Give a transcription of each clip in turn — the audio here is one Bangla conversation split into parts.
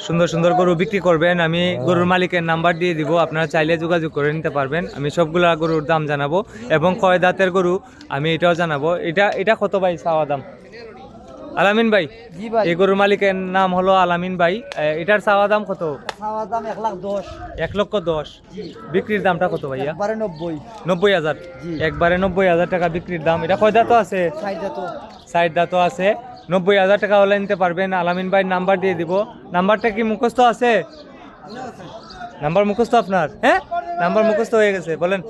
সুন্দর সুন্দর গরু বিক্রি করবেন। আমি গরুর মালিকের নাম্বার দিয়ে দিব, আপনারা চাইলে যোগাযোগ করে নিতে পারবেন। আমি সবগুলা গরুর দাম জানাবো এবং কয় দাঁতের গরু আমি এটাও জানাবো। এটা কত ভাই চাওয়া দাম? আলামিন ভাই, জি ভাই। এই গরুর মালিকের নাম হলো আলামিন ভাই। এটার চাওয়া দাম কত? চাওয়া দাম 1,10,000। 1,10,000। বিক্রির দামটা কত ভাইয়া? 90। 90,000। একবারে 90,000 টাকা বিক্রির দাম। এটা কয় দাঁতও আছে? সাইড দাঁতও আছে। 90,000 টাকা হলে নিতে পারবেন। আলামিন ভাই নাম্বার দিয়ে দিব। নাম্বারটা কি মুখস্থ আছে? নাম্বার মুখস্থ আপনার? হ্যাঁ, নাম্বার মুখস্থ হয়ে গেছে, বলেন।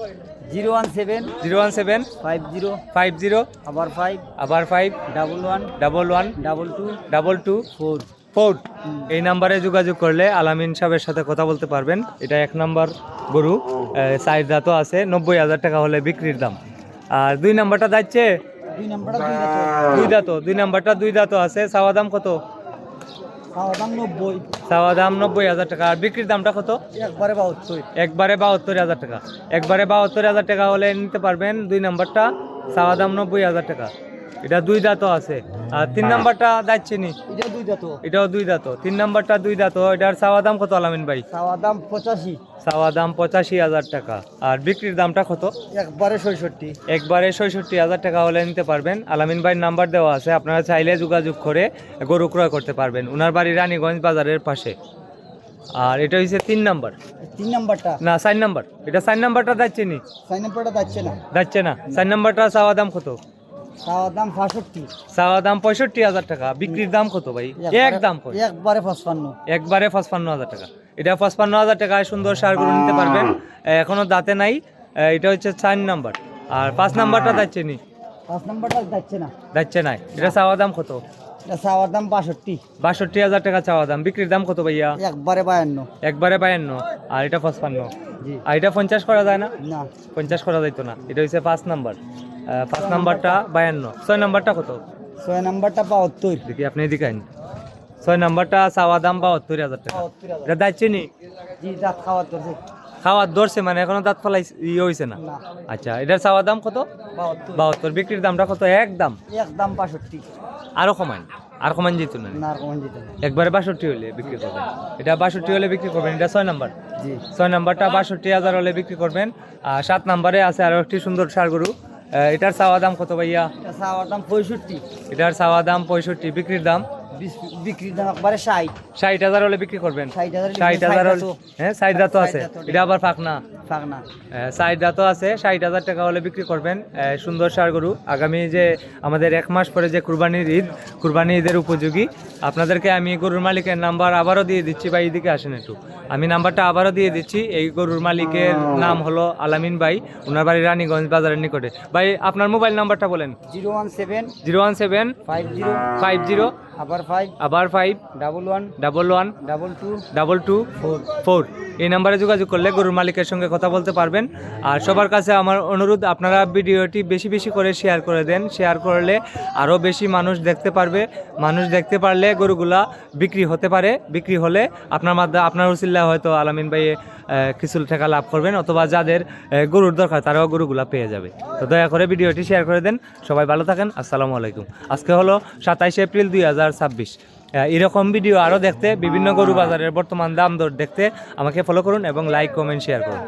017 017 50 50 আবার 5 আবার 5 11 11 22 22 4। 4। এই নাম্বারে যোগাযোগ করলে আলামিন সাহেবের সাথে কথা বলতে পারবেন। এটা 1 নাম্বার গরু, সাইড দাঁতও আছে। 90,000 টাকা হলে বিক্রির দাম। আর 2 নাম্বারটা যাচ্ছে 2 নাম্বারটা 2 দাঁত। 2 দাঁতও। 2 নাম্বারটা 2 দাঁতও আছে। চাওয়া দাম কত? চাওয়া দাম 90। চাওয়া দাম 90,000 টাকা। আর বিক্রির দামটা কত? একবারে 72। একবারে 72,000 টাকা। একবারে 72,000 টাকা হলে নিতে পারবেন 2 নাম্বারটা। চাওয়া দাম 90,000 টাকা। এটা 2 দাঁতও আছে। আর 3 নাম্বারটা যাচ্ছে নি, এটা 2 দাঁত। এটাও 2 দাঁতও। 3 নাম্বারটা 2 দাঁতও। এটার চাওয়া দাম কত আলামিন ভাই? চাওয়া দাম 85। চাওয়া দাম 85,000 টাকা। আর বিক্রির দামটা কত? একবারে 66। একবারে 66,000 টাকা হলে নিতে পারবেন। আলামিন ভাইয়ের নাম্বার দেওয়া আছে, আপনারা চাইলে যোগাযোগ করে গরু ক্রয় করতে পারবেন। ওনার বাড়ি রানীগঞ্জ বাজারের পাশে। আর এটা হচ্ছে 3 নাম্বার। 3 নাম্বারটা না, 4 নাম্বার। এটা 4 নাম্বারটা যাচ্ছে নি, 4 নাম্বারটা যাচ্ছে না। যাচ্ছে না। 4 নাম্বারটা চাওয়া দাম কত? চাওয়া দাম 65। চাওয়া দাম 65,000 টাকা। বিক্রির দাম কত ভাই? একদম কত? একবারে 55। একবারে 55,000 টাকা। এটা 55,000 টাকায় সুন্দর সার গরু নিতে পারবেন। এখনো দাঁতে নাই। এটা হচ্ছে 4 নাম্বার। আর 5 নাম্বারটা যাচ্ছে নি, 5 নাম্বারটা যাচ্ছে না। যাচ্ছে নাই। এটা চাওয়া দাম কত? এটা চাওয়ার দাম 62। 62,000 টাকা চাওয়া দাম। বিক্রির দাম কত ভাইয়া? একবারে 52। একবারে 52। আর এটা 55। জি। আর এটা 50 করা যায় না? না। 50 করা যাইতো না। এটা হচ্ছে 5 নাম্বার। 5 নাম্বারটা 52। 6 নাম্বারটা কত? 6 নাম্বারটা 72। দেখি আপনি এদিকে আইন। 6 নাম্বারটা চাওয়া দাম 72,000 টাকা। 72,000। এটা যাচ্ছে নি? জি, দাঁত খাওয়ার ধরছে। খাওয়ার ধরছে মানে এখনো দাঁত ফলাই হয়েছে না? না। আচ্ছা, এটার চাওয়া দাম কত? 72। 72। বিক্রির দামটা কত? একদম। একদম 65। আরো কমান, আর কমান যেত না। না, কমান যেতে না। একবারে 62 হলে বিক্রি করবেন। এটা 62 হলে বিক্রি করবেন। এটা 6 নাম্বার। জি। 6 নাম্বারটা 62,000 হলে বিক্রি করবেন। আর 7 নাম্বারে আছে আরো একটি সুন্দর ষাঁড় গরু। এটার চাওয়া দাম কত ভাইয়া? এটা চাওয়ার দাম 65। এটার চাওয়া দাম 65। বিক্রির দাম? বিক্রির দাম একবারে 60। 60,000 হলে বিক্রি করবেন। 60,000 60,000 হলে, হ্যাঁ, 60 দাঁতও আছে। এটা আবার ফাঁকনা। ফাঁকনা। 60 দাঁতও আছে। 60,000 টাকা হলে বিক্রি করবেন। সুন্দর ষাঁড় গরু। আগামী যে আমাদের 1 মাস পরে যে কুরবানির ঈদ, কুরবানি ঈদের উপযোগী। আপনাদেরকে আমি গরুর মালিকের নাম্বার আবারও দিয়ে দিচ্ছি। ভাই এদিকে আসেন একটু, আমি নাম্বারটা আবারও দিয়ে দিচ্ছি। এই গরুর মালিকের নাম হলো আলামিন ভাই। ওনার বাড়ি রানীগঞ্জ বাজারের নিকটে। ভাই আপনার মোবাইল নাম্বারটা বলেন। 017 017 50 50 আবার 5 আবার 5 11 11 22 22 4। এই নাম্বারে যোগাযোগ করলে গরুর মালিকের সঙ্গে কথা বলতে পারবেন। আর সবার কাছে আমার অনুরোধ, আপনারা ভিডিওটি বেশি বেশি করে শেয়ার করে দেন। শেয়ার করলে আরও বেশি মানুষ দেখতে পারবে। মানুষ দেখতে পারলে গরুগুলা বিক্রি হতে পারে। বিক্রি হলে আপনার উসিল্লা হয়তো আলামিন ভাই কিছু টাকা লাভ করবেন, অথবা যাদের গরুর দরকার তারাও গরুগুলা পেয়ে যাবে। তো দয়া করে ভিডিওটি শেয়ার করে দেন। সবাই ভালো থাকেন। আসসালামু আলাইকুম। আজকে হলো 27 এপ্রিল 2026। এরকম ভিডিও আরও দেখতে, বিভিন্ন গরু বাজারের বর্তমান দাম দর দেখতে আমাকে ফলো করুন এবং লাইক, কমেন্ট, শেয়ার করুন।